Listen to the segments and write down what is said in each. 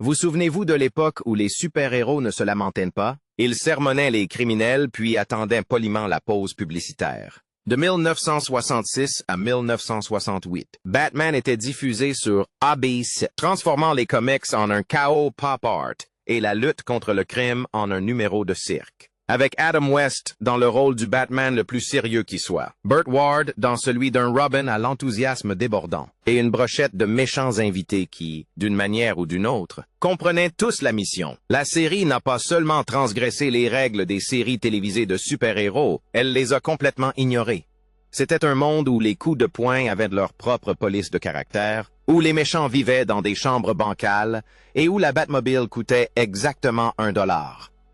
Vous souvenez-vous de l'époque où les super-héros ne se lamentaient pas? Ils sermonnaient les criminels puis attendaient poliment la pause publicitaire. De 1966 à 1968, Batman était diffusé sur ABC, transformant les comics en un chaos pop art et la lutte contre le crime en un numéro de cirque. Avec Adam West dans le rôle du Batman le plus sérieux qui soit, Burt Ward dans celui d'un Robin à l'enthousiasme débordant, et une brochette de méchants invités qui, d'une manière ou d'une autre, comprenaient tous la mission. La série n'a pas seulement transgressé les règles des séries télévisées de super-héros, elle les a complètement ignorées. C'était un monde où les coups de poing avaient leur propre police de caractère, où les méchants vivaient dans des chambres bancales, et où la Batmobile coûtait exactement $1.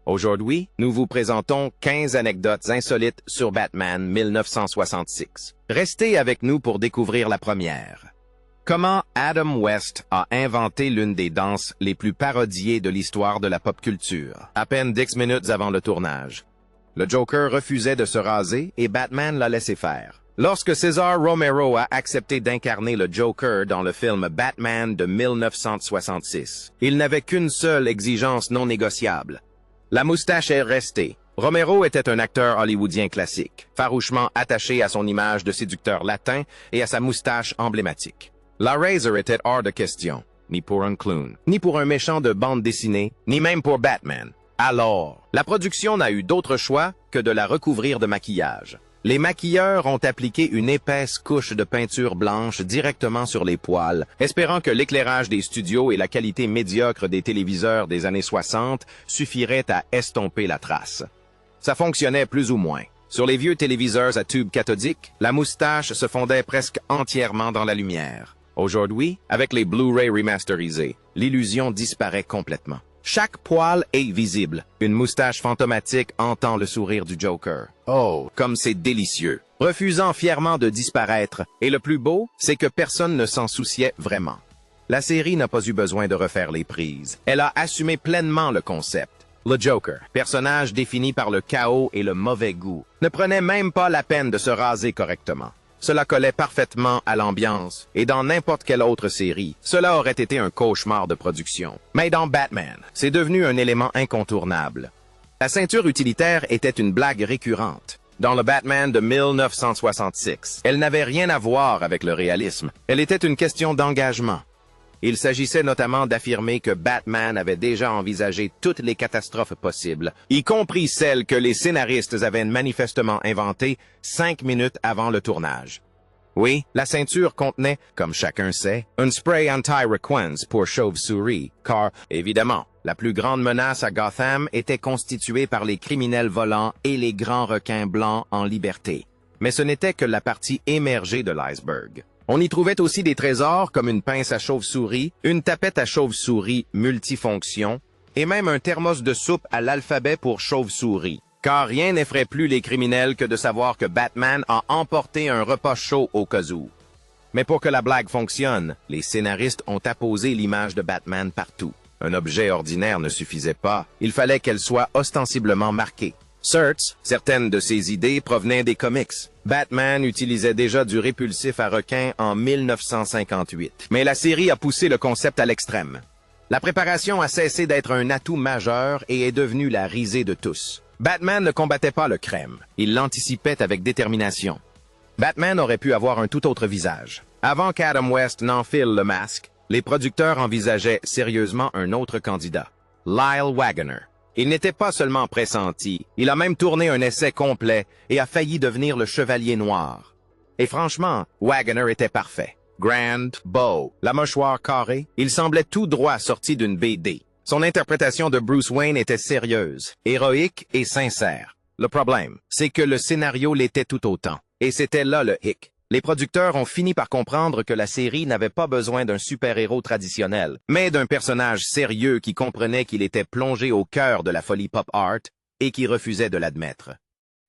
Aujourd'hui, nous vous présentons 15 anecdotes insolites sur Batman 1966. Restez avec nous pour découvrir la première. Comment Adam West a inventé l'une des danses les plus parodiées de l'histoire de la pop culture, à peine 10 minutes avant le tournage. Le Joker refusait de se raser et Batman l'a laissé faire. Lorsque César Romero a accepté d'incarner le Joker dans le film Batman de 1966, il n'avait qu'une seule exigence non négociable. La moustache est restée. Romero était un acteur hollywoodien classique, farouchement attaché à son image de séducteur latin et à sa moustache emblématique. La razor était hors de question, ni pour un clown, ni pour un méchant de bande dessinée, ni même pour Batman. Alors, la production n'a eu d'autre choix que de la recouvrir de maquillage. Les maquilleurs ont appliqué une épaisse couche de peinture blanche directement sur les poils, espérant que l'éclairage des studios et la qualité médiocre des téléviseurs des années 60 suffiraient à estomper la trace. Ça fonctionnait plus ou moins. Sur les vieux téléviseurs à tube cathodique, la moustache se fondait presque entièrement dans la lumière. Aujourd'hui, avec les Blu-ray remasterisés, l'illusion disparaît complètement. Chaque poil est visible. Une moustache fantomatique entend le sourire du Joker. Oh, comme c'est délicieux. Refusant fièrement de disparaître. Et le plus beau, c'est que personne ne s'en souciait vraiment. La série n'a pas eu besoin de refaire les prises. Elle a assumé pleinement le concept. Le Joker, personnage défini par le chaos et le mauvais goût, ne prenait même pas la peine de se raser correctement. Cela collait parfaitement à l'ambiance, et dans n'importe quelle autre série, cela aurait été un cauchemar de production. Mais dans Batman, c'est devenu un élément incontournable. La ceinture utilitaire était une blague récurrente. Dans le Batman de 1966, elle n'avait rien à voir avec le réalisme. Elle était une question d'engagement. Il s'agissait notamment d'affirmer que Batman avait déjà envisagé toutes les catastrophes possibles, y compris celles que les scénaristes avaient manifestement inventées 5 minutes avant le tournage. Oui, la ceinture contenait, comme chacun sait, un spray anti-requins pour chauve-souris, car, évidemment, la plus grande menace à Gotham était constituée par les criminels volants et les grands requins blancs en liberté. Mais ce n'était que la partie émergée de l'iceberg. On y trouvait aussi des trésors comme une pince à chauve-souris, une tapette à chauve-souris multifonction et même un thermos de soupe à l'alphabet pour chauve-souris. Car rien n'effraie plus les criminels que de savoir que Batman a emporté un repas chaud au cas où. Mais pour que la blague fonctionne, les scénaristes ont apposé l'image de Batman partout. Un objet ordinaire ne suffisait pas, il fallait qu'elle soit ostensiblement marquée. Certes, certaines de ces idées provenaient des comics. Batman utilisait déjà du répulsif à requins en 1958. Mais la série a poussé le concept à l'extrême. La préparation a cessé d'être un atout majeur et est devenue la risée de tous. Batman ne combattait pas le crime. Il l'anticipait avec détermination. Batman aurait pu avoir un tout autre visage. Avant qu'Adam West n'enfile le masque, les producteurs envisageaient sérieusement un autre candidat, Lyle Waggoner. Il n'était pas seulement pressenti, il a même tourné un essai complet et a failli devenir le Chevalier Noir. Et franchement, Waggoner était parfait. Grand, beau, la mâchoire carrée, il semblait tout droit sorti d'une BD. Son interprétation de Bruce Wayne était sérieuse, héroïque et sincère. Le problème, c'est que le scénario l'était tout autant. Et c'était là le hic. Les producteurs ont fini par comprendre que la série n'avait pas besoin d'un super-héros traditionnel, mais d'un personnage sérieux qui comprenait qu'il était plongé au cœur de la folie pop art et qui refusait de l'admettre.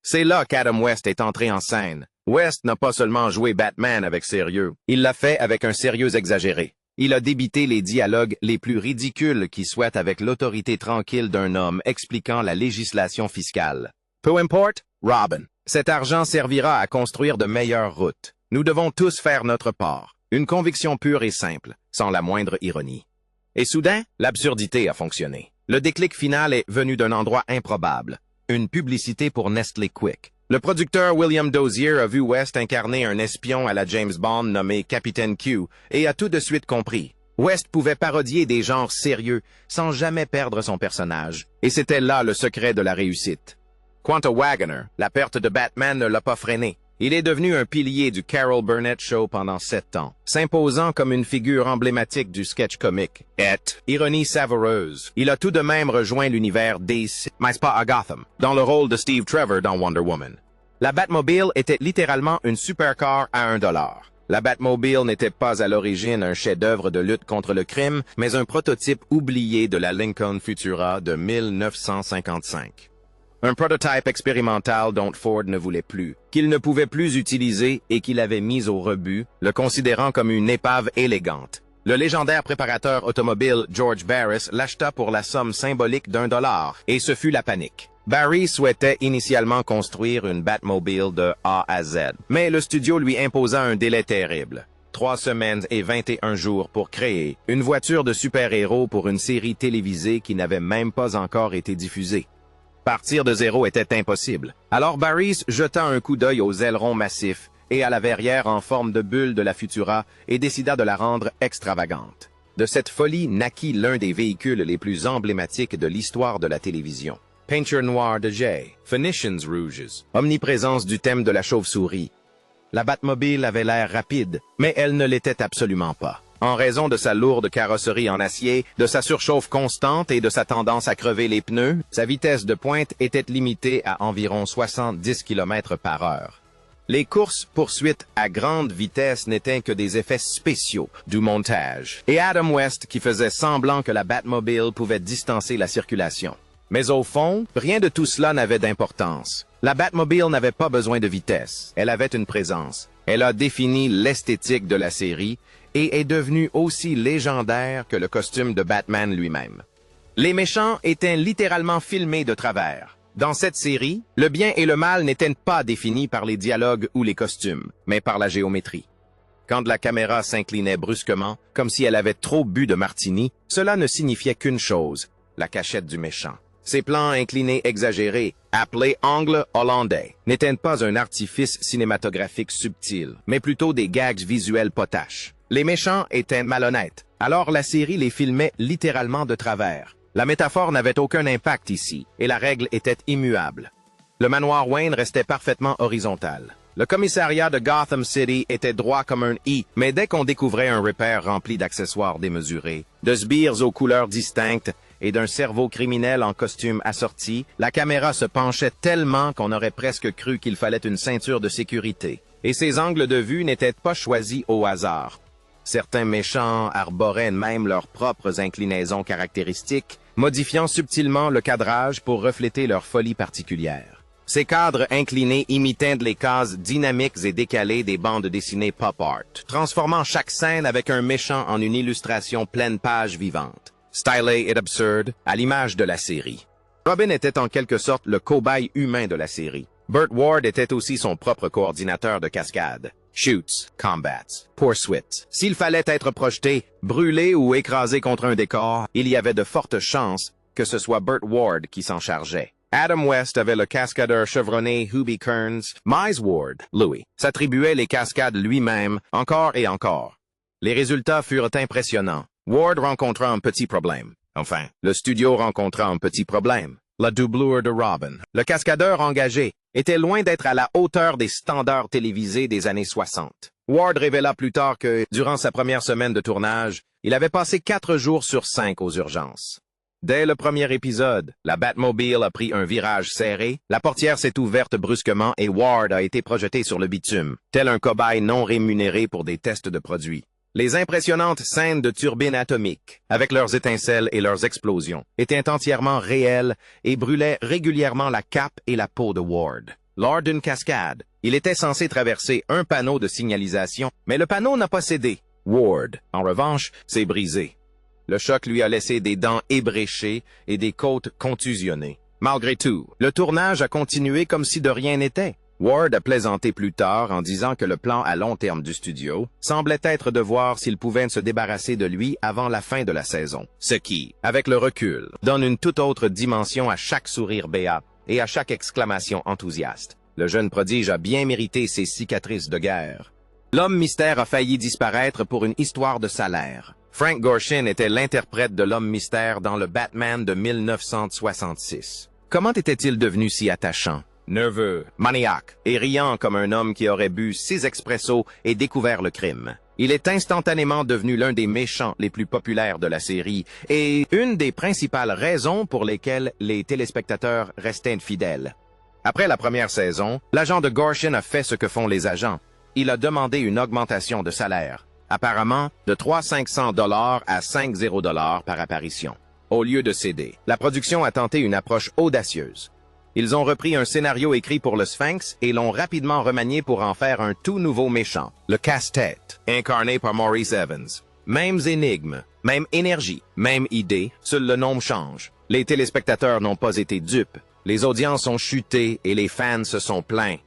C'est là qu'Adam West est entré en scène. West n'a pas seulement joué Batman avec sérieux, il l'a fait avec un sérieux exagéré. Il a débité les dialogues les plus ridicules qui soient avec l'autorité tranquille d'un homme expliquant la législation fiscale. Peu importe, Robin. Cet argent servira à construire de meilleures routes. Nous devons tous faire notre part. Une conviction pure et simple, sans la moindre ironie. Et soudain, l'absurdité a fonctionné. Le déclic final est venu d'un endroit improbable. Une publicité pour Nestlé Quick. Le producteur William Dozier a vu West incarner un espion à la James Bond nommé Capitaine Q et a tout de suite compris. West pouvait parodier des genres sérieux sans jamais perdre son personnage. Et c'était là le secret de la réussite. Quant à Wagoner, la perte de Batman ne l'a pas freiné. Il est devenu un pilier du Carol Burnett Show pendant 7 ans, s'imposant comme une figure emblématique du sketch comique. Et, ironie savoureuse, il a tout de même rejoint l'univers DC, mais pas à Gotham, dans le rôle de Steve Trevor dans Wonder Woman. La Batmobile était littéralement une supercar à $1. La Batmobile n'était pas à l'origine un chef-d'œuvre de lutte contre le crime, mais un prototype oublié de la Lincoln Futura de 1955. Un prototype expérimental dont Ford ne voulait plus, qu'il ne pouvait plus utiliser et qu'il avait mis au rebut, le considérant comme une épave élégante. Le légendaire préparateur automobile George Barris l'acheta pour la somme symbolique $1, et ce fut la panique. Barry souhaitait initialement construire une Batmobile de A à Z, mais le studio lui imposa un délai terrible. 3 semaines et 21 jours pour créer une voiture de super-héros pour une série télévisée qui n'avait même pas encore été diffusée. Partir de zéro était impossible. Alors Barris jeta un coup d'œil aux ailerons massifs et à la verrière en forme de bulle de la Futura et décida de la rendre extravagante. De cette folie naquit l'un des véhicules les plus emblématiques de l'histoire de la télévision. Peinture noire de Jay, Phoenicians Rouges, omniprésence du thème de la chauve-souris. La Batmobile avait l'air rapide, mais elle ne l'était absolument pas. En raison de sa lourde carrosserie en acier, de sa surchauffe constante et de sa tendance à crever les pneus, sa vitesse de pointe était limitée à environ 70 km par heure. Les courses-poursuites à grande vitesse n'étaient que des effets spéciaux du montage, et Adam West qui faisait semblant que la Batmobile pouvait distancer la circulation. Mais au fond, rien de tout cela n'avait d'importance. La Batmobile n'avait pas besoin de vitesse, elle avait une présence. Elle a défini l'esthétique de la série et est devenue aussi légendaire que le costume de Batman lui-même. Les méchants étaient littéralement filmés de travers. Dans cette série, le bien et le mal n'étaient pas définis par les dialogues ou les costumes, mais par la géométrie. Quand la caméra s'inclinait brusquement, comme si elle avait trop bu de martini, cela ne signifiait qu'une chose, la cachette du méchant. Ces plans inclinés exagérés, appelés angle hollandais, n'étaient pas un artifice cinématographique subtil, mais plutôt des gags visuels potaches. Les méchants étaient malhonnêtes, alors la série les filmait littéralement de travers. La métaphore n'avait aucun impact ici, et la règle était immuable. Le manoir Wayne restait parfaitement horizontal. Le commissariat de Gotham City était droit comme un I, mais dès qu'on découvrait un repère rempli d'accessoires démesurés, de sbires aux couleurs distinctes, et d'un cerveau criminel en costume assorti, la caméra se penchait tellement qu'on aurait presque cru qu'il fallait une ceinture de sécurité. Et ces angles de vue n'étaient pas choisis au hasard. Certains méchants arboraient même leurs propres inclinaisons caractéristiques, modifiant subtilement le cadrage pour refléter leur folie particulière. Ces cadres inclinés imitaient les cases dynamiques et décalées des bandes dessinées pop art, transformant chaque scène avec un méchant en une illustration pleine page vivante. Stylé et absurde, à l'image de la série. Robin était en quelque sorte le cobaye humain de la série. Burt Ward était aussi son propre coordinateur de cascade. Shoots, combats, poursuites. S'il fallait être projeté, brûlé ou écrasé contre un décor, il y avait de fortes chances que ce soit Burt Ward qui s'en chargeait. Adam West avait le cascadeur chevronné Hubie Kearns. Mize Ward, Louis, s'attribuait les cascades lui-même, encore et encore. Les résultats furent impressionnants. Ward rencontra un petit problème. Enfin, le studio rencontra un petit problème. La doublure de Robin. Le cascadeur engagé était loin d'être à la hauteur des standards télévisés des années 60. Ward révéla plus tard que, durant sa première semaine de tournage, il avait passé 4 jours sur 5 aux urgences. Dès le premier épisode, la Batmobile a pris un virage serré, la portière s'est ouverte brusquement et Ward a été projeté sur le bitume, tel un cobaye non rémunéré pour des tests de produits. Les impressionnantes scènes de turbines atomiques, avec leurs étincelles et leurs explosions, étaient entièrement réelles et brûlaient régulièrement la cape et la peau de Ward. Lors d'une cascade, il était censé traverser un panneau de signalisation, mais le panneau n'a pas cédé. Ward, en revanche, s'est brisé. Le choc lui a laissé des dents ébréchées et des côtes contusionnées. Malgré tout, le tournage a continué comme si de rien n'était. Ward a plaisanté plus tard en disant que le plan à long terme du studio semblait être de voir s'il pouvait se débarrasser de lui avant la fin de la saison. Ce qui, avec le recul, donne une toute autre dimension à chaque sourire béat et à chaque exclamation enthousiaste. Le jeune prodige a bien mérité ses cicatrices de guerre. L'homme mystère a failli disparaître pour une histoire de salaire. Frank Gorshin était l'interprète de l'homme mystère dans le Batman de 1966. Comment était-il devenu si attachant? Nerveux, maniaque et riant comme un homme qui aurait bu 6 expressos et découvert le crime. Il est instantanément devenu l'un des méchants les plus populaires de la série et une des principales raisons pour lesquelles les téléspectateurs restaient fidèles. Après la première saison, l'agent de Gorshin a fait ce que font les agents. Il a demandé une augmentation de salaire, apparemment de 300 $ à 50 $ par apparition. Au lieu de céder, la production a tenté une approche audacieuse. Ils ont repris un scénario écrit pour le Sphinx et l'ont rapidement remanié pour en faire un tout nouveau méchant, le Casse-Tête, incarné par Maurice Evans. Mêmes énigmes, même énergie, même idée, seul le nom change. Les téléspectateurs n'ont pas été dupes. Les audiences ont chuté et les fans se sont plaints.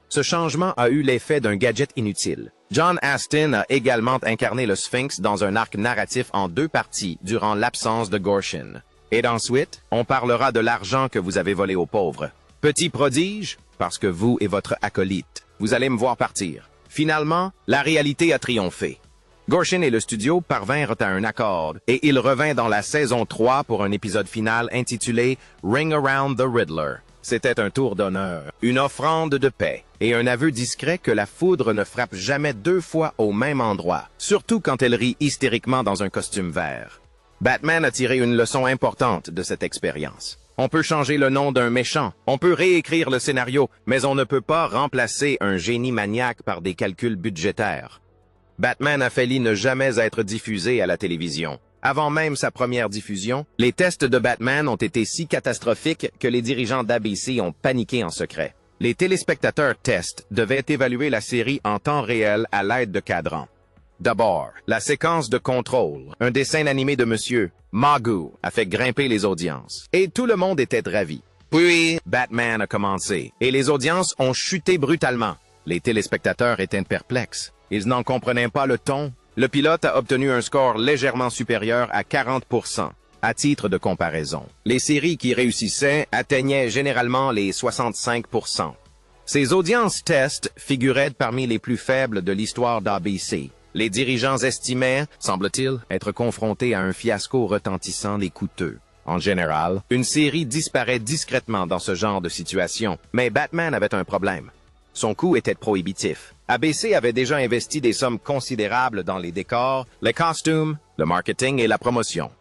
Ce changement a eu l'effet d'un gadget inutile. John Astin a également incarné le Sphinx dans un arc narratif en 2 parties durant l'absence de Gorshin. Et ensuite, on parlera de l'argent que vous avez volé aux pauvres. Petit prodige, parce que vous et votre acolyte, vous allez me voir partir. Finalement, la réalité a triomphé. Gorshin et le studio parvinrent à un accord, et il revint dans la saison 3 pour un épisode final intitulé Ring Around the Riddler. C'était un tour d'honneur, une offrande de paix, et un aveu discret que la foudre ne frappe jamais 2 fois au même endroit, surtout quand elle rit hystériquement dans un costume vert. Batman a tiré une leçon importante de cette expérience. On peut changer le nom d'un méchant, on peut réécrire le scénario, mais on ne peut pas remplacer un génie maniaque par des calculs budgétaires. Batman a failli ne jamais être diffusé à la télévision. Avant même sa première diffusion, les tests de Batman ont été si catastrophiques que les dirigeants d'ABC ont paniqué en secret. Les téléspectateurs test devaient évaluer la série en temps réel à l'aide de cadrans. D'abord, la séquence de contrôle, un dessin animé de Monsieur Magoo, a fait grimper les audiences. Et tout le monde était ravi. Puis, Batman a commencé, et les audiences ont chuté brutalement. Les téléspectateurs étaient perplexes. Ils n'en comprenaient pas le ton. Le pilote a obtenu un score légèrement supérieur à 40%. À titre de comparaison, les séries qui réussissaient atteignaient généralement les 65%. Ces audiences test figuraient parmi les plus faibles de l'histoire d'ABC. Les dirigeants estimaient, semble-t-il, être confrontés à un fiasco retentissant et coûteux. En général, une série disparaît discrètement dans ce genre de situation, mais Batman avait un problème. Son coût était prohibitif. ABC avait déjà investi des sommes considérables dans les décors, les costumes, le marketing et la promotion.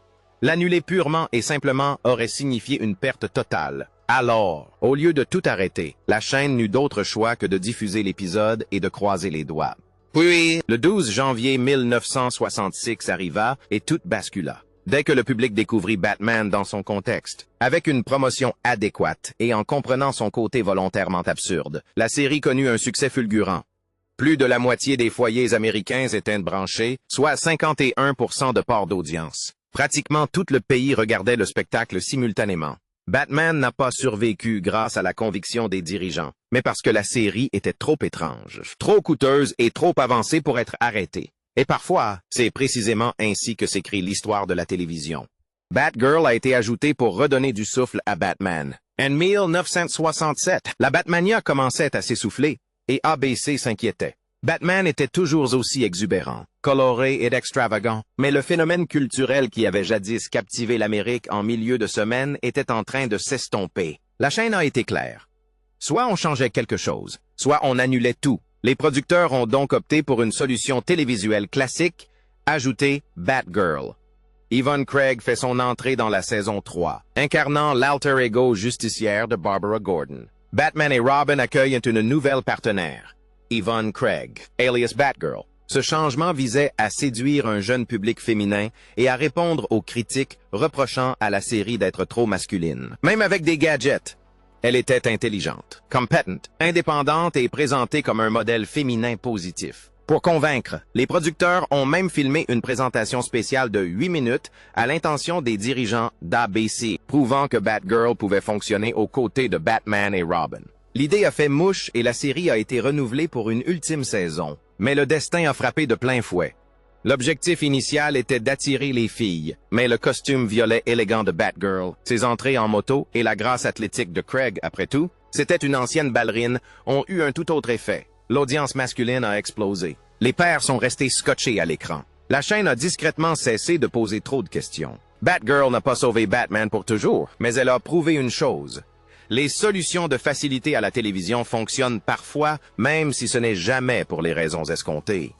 L'annuler purement et simplement aurait signifié une perte totale. Alors, au lieu de tout arrêter, la chaîne n'eut d'autre choix que de diffuser l'épisode et de croiser les doigts. Puis, le 12 janvier 1966 arriva et tout bascula. Dès que le public découvrit Batman dans son contexte, avec une promotion adéquate et en comprenant son côté volontairement absurde, la série connut un succès fulgurant. Plus de la moitié des foyers américains étaient branchés, soit 51% de part d'audience. Pratiquement tout le pays regardait le spectacle simultanément. Batman n'a pas survécu grâce à la conviction des dirigeants, mais parce que la série était trop étrange, trop coûteuse et trop avancée pour être arrêtée. Et parfois, c'est précisément ainsi que s'écrit l'histoire de la télévision. Batgirl a été ajoutée pour redonner du souffle à Batman. En 1967, la Batmania commençait à s'essouffler, et ABC s'inquiétait. Batman était toujours aussi exubérant, coloré et extravagant, mais le phénomène culturel qui avait jadis captivé l'Amérique en milieu de semaine était en train de s'estomper. La chaîne a été claire. Soit on changeait quelque chose, soit on annulait tout. Les producteurs ont donc opté pour une solution télévisuelle classique, ajouter Batgirl. Yvonne Craig fait son entrée dans la saison 3, incarnant l'alter ego justicière de Barbara Gordon. Batman et Robin accueillent une nouvelle partenaire, Yvonne Craig, alias Batgirl. Ce changement visait à séduire un jeune public féminin et à répondre aux critiques reprochant à la série d'être trop masculine. Même avec des gadgets, elle était intelligente, compétente, indépendante et présentée comme un modèle féminin positif. Pour convaincre, les producteurs ont même filmé une présentation spéciale de 8 minutes à l'intention des dirigeants d'ABC, prouvant que Batgirl pouvait fonctionner aux côtés de Batman et Robin. L'idée a fait mouche et la série a été renouvelée pour une ultime saison. Mais le destin a frappé de plein fouet. L'objectif initial était d'attirer les filles, mais le costume violet élégant de Batgirl, ses entrées en moto et la grâce athlétique de Craig, après tout, c'était une ancienne ballerine, ont eu un tout autre effet. L'audience masculine a explosé. Les pères sont restés scotchés à l'écran. La chaîne a discrètement cessé de poser trop de questions. Batgirl n'a pas sauvé Batman pour toujours, mais elle a prouvé une chose. Les solutions de facilité à la télévision fonctionnent parfois, même si ce n'est jamais pour les raisons escomptées.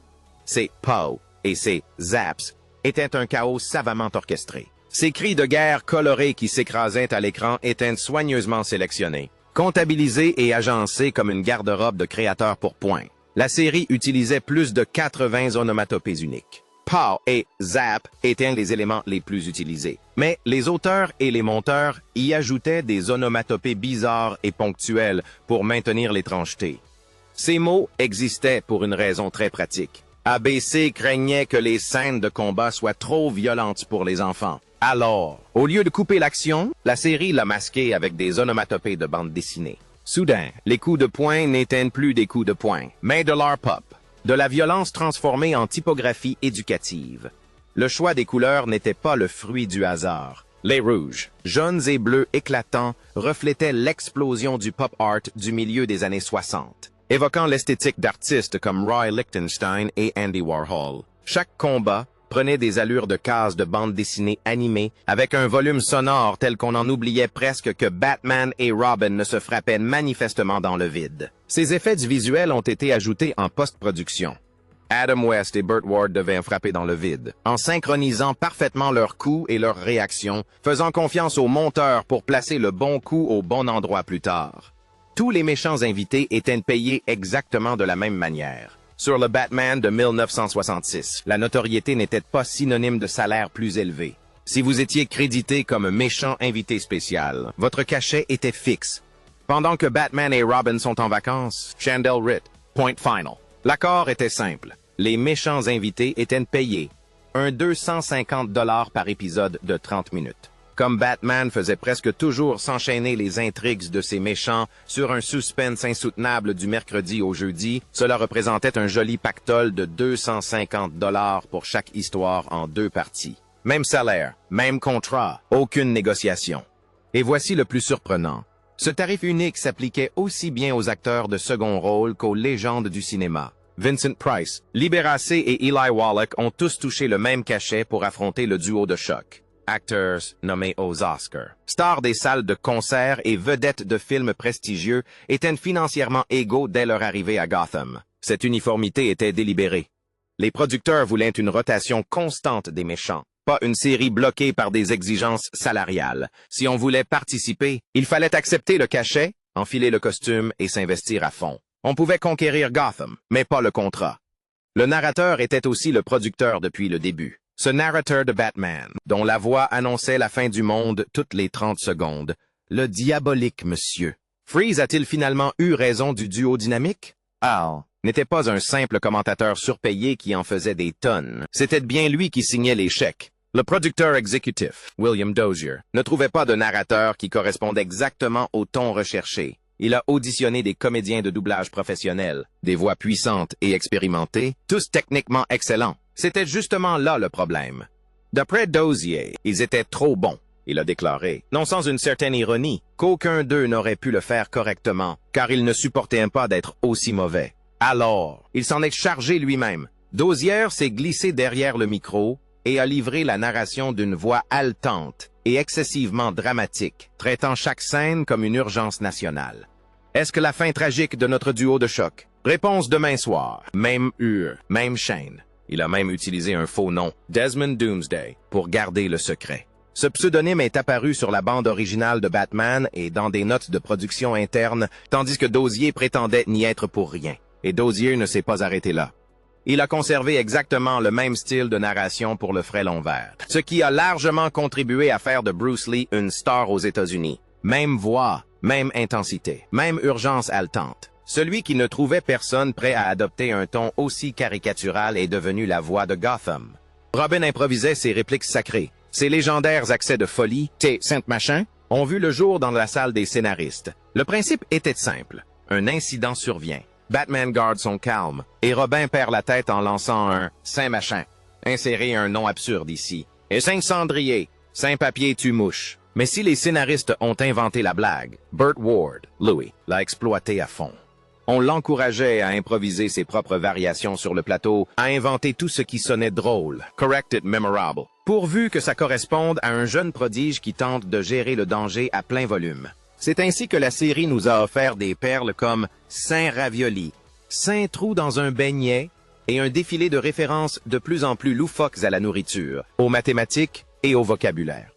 C'est Pow et ses zaps étaient un chaos savamment orchestré. Ces cris de guerre colorés qui s'écrasaient à l'écran étaient soigneusement sélectionnés, comptabilisés et agencés comme une garde-robe de créateurs pour point. La série utilisait plus de 80 onomatopées uniques. Pow et zap étaient les éléments les plus utilisés. Mais les auteurs et les monteurs y ajoutaient des onomatopées bizarres et ponctuelles pour maintenir l'étrangeté. Ces mots existaient pour une raison très pratique. ABC craignait que les scènes de combat soient trop violentes pour les enfants. Alors, au lieu de couper l'action, la série l'a masqué avec des onomatopées de bande dessinée. Soudain, les coups de poing n'étaient plus des coups de poing, mais de l'art pop, de la violence transformée en typographie éducative. Le choix des couleurs n'était pas le fruit du hasard. Les rouges, jaunes et bleus éclatants reflétaient l'explosion du pop art du milieu des années 60. Évoquant l'esthétique d'artistes comme Roy Lichtenstein et Andy Warhol. Chaque combat prenait des allures de cases de bande dessinée animée avec un volume sonore tel qu'on en oubliait presque que Batman et Robin ne se frappaient manifestement dans le vide. Ces effets du visuel ont été ajoutés en post-production. Adam West et Burt Ward devaient frapper dans le vide, en synchronisant parfaitement leurs coups et leurs réactions, faisant confiance au monteur pour placer le bon coup au bon endroit plus tard. Tous les méchants invités étaient payés exactement de la même manière. Sur le Batman de 1966, la notoriété n'était pas synonyme de salaire plus élevé. Si vous étiez crédité comme méchant invité spécial, votre cachet était fixe. Pendant que Batman et Robin sont en vacances, Chandel Ritt, point final. L'accord était simple. Les méchants invités étaient payés. Un 250 $ par épisode de 30 minutes. Comme Batman faisait presque toujours s'enchaîner les intrigues de ses méchants sur un suspense insoutenable du mercredi au jeudi, cela représentait un joli pactole de 250 $ pour chaque histoire en 2 parties. Même salaire, même contrat, aucune négociation. Et voici le plus surprenant. Ce tarif unique s'appliquait aussi bien aux acteurs de second rôle qu'aux légendes du cinéma. Vincent Price, Liberace et Eli Wallach ont tous touché le même cachet pour affronter le duo de choc. Acteurs nommés aux Oscars. Stars des salles de concert et vedettes de films prestigieux étaient financièrement égaux dès leur arrivée à Gotham. Cette uniformité était délibérée. Les producteurs voulaient une rotation constante des méchants, pas une série bloquée par des exigences salariales. Si on voulait participer, il fallait accepter le cachet, enfiler le costume et s'investir à fond. On pouvait conquérir Gotham, mais pas le contrat. Le narrateur était aussi le producteur depuis le début. Ce narrateur de Batman, dont la voix annonçait la fin du monde toutes les 30 secondes. Le diabolique monsieur. Freeze a-t-il finalement eu raison du duo dynamique? Al n'était pas un simple commentateur surpayé qui en faisait des tonnes. C'était bien lui qui signait les chèques. Le producteur exécutif, William Dozier, ne trouvait pas de narrateur qui correspondait exactement au ton recherché. Il a auditionné des comédiens de doublage professionnels, des voix puissantes et expérimentées, tous techniquement excellents. C'était justement là le problème. D'après Dozier, ils étaient trop bons, il a déclaré, non sans une certaine ironie, qu'aucun d'eux n'aurait pu le faire correctement, car il ne supportait pas d'être aussi mauvais. Alors, il s'en est chargé lui-même. Dozier s'est glissé derrière le micro et a livré la narration d'une voix haletante et excessivement dramatique, traitant chaque scène comme une urgence nationale. Est-ce que la fin tragique de notre duo de choc? Réponse demain soir. Même heure, même chaîne. Il a même utilisé un faux nom, Desmond Doomsday, pour garder le secret. Ce pseudonyme est apparu sur la bande originale de Batman et dans des notes de production interne, tandis que Dozier prétendait n'y être pour rien. Et Dozier ne s'est pas arrêté là. Il a conservé exactement le même style de narration pour le frêlon vert, ce qui a largement contribué à faire de Bruce Lee une star aux États-Unis. Même voix, même intensité, même urgence haletante. Celui qui ne trouvait personne prêt à adopter un ton aussi caricatural est devenu la voix de Gotham. Robin improvisait ses répliques sacrées. Ses légendaires accès de folie, « t'es sainte machin », ont vu le jour dans la salle des scénaristes. Le principe était simple. Un incident survient. Batman garde son calme, et Robin perd la tête en lançant un « Saint-Machin ». Insérez un nom absurde ici. Et Saint-Cendrier, Saint-Papier tue mouche. Mais si les scénaristes ont inventé la blague, Burt Ward, Louis, l'a exploité à fond. On l'encourageait à improviser ses propres variations sur le plateau, à inventer tout ce qui sonnait drôle, correct it memorable, pourvu que ça corresponde à un jeune prodige qui tente de gérer le danger à plein volume. C'est ainsi que la série nous a offert des perles comme Saint Ravioli, Saint Trou dans un beignet et un défilé de références de plus en plus loufoques à la nourriture, aux mathématiques et au vocabulaire.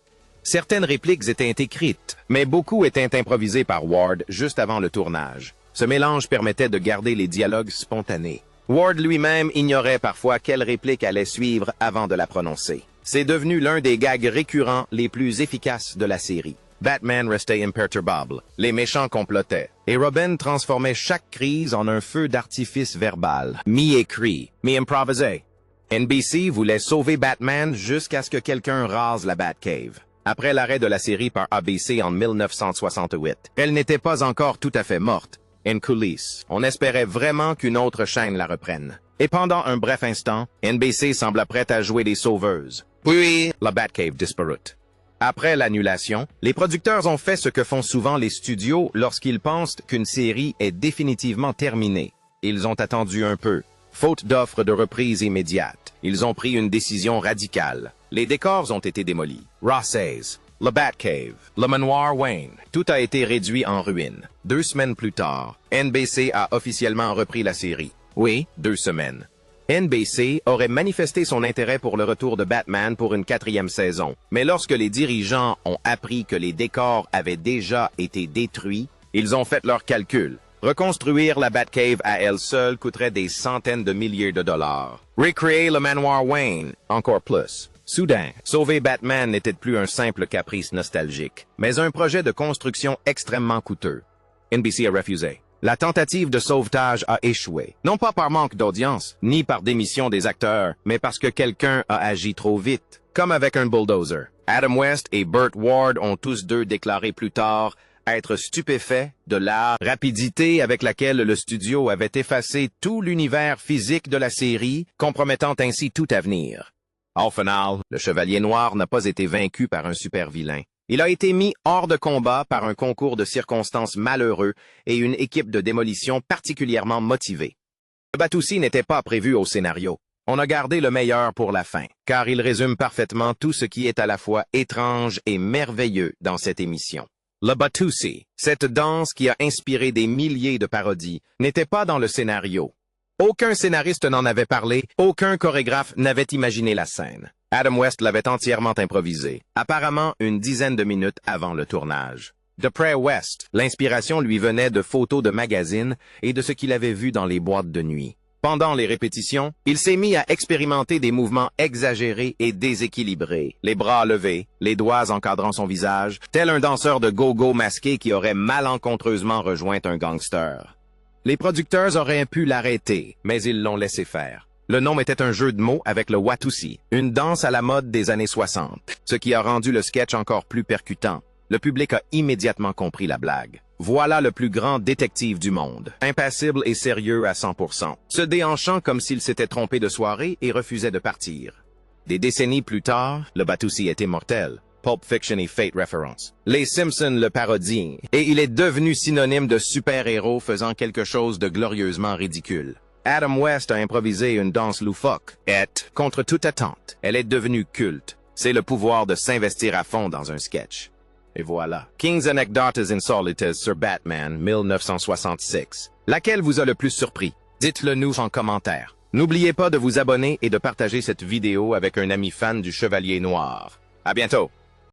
Certaines répliques étaient écrites, mais beaucoup étaient improvisées par Ward juste avant le tournage. Ce mélange permettait de garder les dialogues spontanés. Ward lui-même ignorait parfois quelle réplique allait suivre avant de la prononcer. C'est devenu l'un des gags récurrents les plus efficaces de la série. Batman restait imperturbable, les méchants complotaient, et Robin transformait chaque crise en un feu d'artifice verbal, mi-écrit, mi-improvisé. NBC voulait sauver Batman jusqu'à ce que quelqu'un rase la Batcave. Après l'arrêt de la série par ABC en 1968, elle n'était pas encore tout à fait morte. En coulisses, on espérait vraiment qu'une autre chaîne la reprenne. Et pendant un bref instant, NBC sembla prête à jouer les sauveuses. Puis, la Batcave disparut. Après l'annulation, les producteurs ont fait ce que font souvent les studios lorsqu'ils pensent qu'une série est définitivement terminée. Ils ont attendu un peu. Faute d'offres de reprise immédiate, ils ont pris une décision radicale. Les décors ont été démolis. Ross's, la Batcave, le manoir Wayne, tout a été réduit en ruine. 2 semaines plus tard, NBC a officiellement repris la série. Oui, 2 semaines. NBC aurait manifesté son intérêt pour le retour de Batman pour une 4e saison. Mais lorsque les dirigeants ont appris que les décors avaient déjà été détruits, ils ont fait leurs calculs. Reconstruire la Batcave à elle seule coûterait des centaines de milliers de dollars. Recréer le manoir Wayne, encore plus. Soudain, sauver Batman n'était plus un simple caprice nostalgique, mais un projet de construction extrêmement coûteux. NBC a refusé. La tentative de sauvetage a échoué, non pas par manque d'audience, ni par démission des acteurs, mais parce que quelqu'un a agi trop vite, comme avec un bulldozer. Adam West et Burt Ward ont tous deux déclaré plus tard être stupéfaits de la rapidité avec laquelle le studio avait effacé tout l'univers physique de la série, compromettant ainsi tout avenir. Au final, le Chevalier Noir n'a pas été vaincu par un super-vilain. Il a été mis hors de combat par un concours de circonstances malheureux et une équipe de démolition particulièrement motivée. Le Batoussi n'était pas prévu au scénario. On a gardé le meilleur pour la fin, car il résume parfaitement tout ce qui est à la fois étrange et merveilleux dans cette émission. Le Batoussi, cette danse qui a inspiré des milliers de parodies, n'était pas dans le scénario. Aucun scénariste n'en avait parlé, aucun chorégraphe n'avait imaginé la scène. Adam West l'avait entièrement improvisé, apparemment une dizaine de minutes avant le tournage. D'après West, l'inspiration lui venait de photos de magazines et de ce qu'il avait vu dans les boîtes de nuit. Pendant les répétitions, il s'est mis à expérimenter des mouvements exagérés et déséquilibrés, les bras levés, les doigts encadrant son visage, tel un danseur de go-go masqué qui aurait malencontreusement rejoint un gangster. Les producteurs auraient pu l'arrêter, mais ils l'ont laissé faire. Le nom était un jeu de mots avec le Watusi, une danse à la mode des années 60, ce qui a rendu le sketch encore plus percutant. Le public a immédiatement compris la blague. Voilà le plus grand détective du monde, impassible et sérieux à 100%, se déhanchant comme s'il s'était trompé de soirée et refusait de partir. Des décennies plus tard, le Batoussi est immortel. Pulp Fiction et Fate Reference. Les Simpsons le parodient, et il est devenu synonyme de super-héros faisant quelque chose de glorieusement ridicule. Adam West a improvisé une danse loufoque, et, contre toute attente, elle est devenue culte. C'est le pouvoir de s'investir à fond dans un sketch. Et voilà. King's Anecdotes Insolites sur Batman 1966. Laquelle vous a le plus surpris? Dites-le nous en commentaire. N'oubliez pas de vous abonner et de partager cette vidéo avec un ami fan du Chevalier Noir. À bientôt!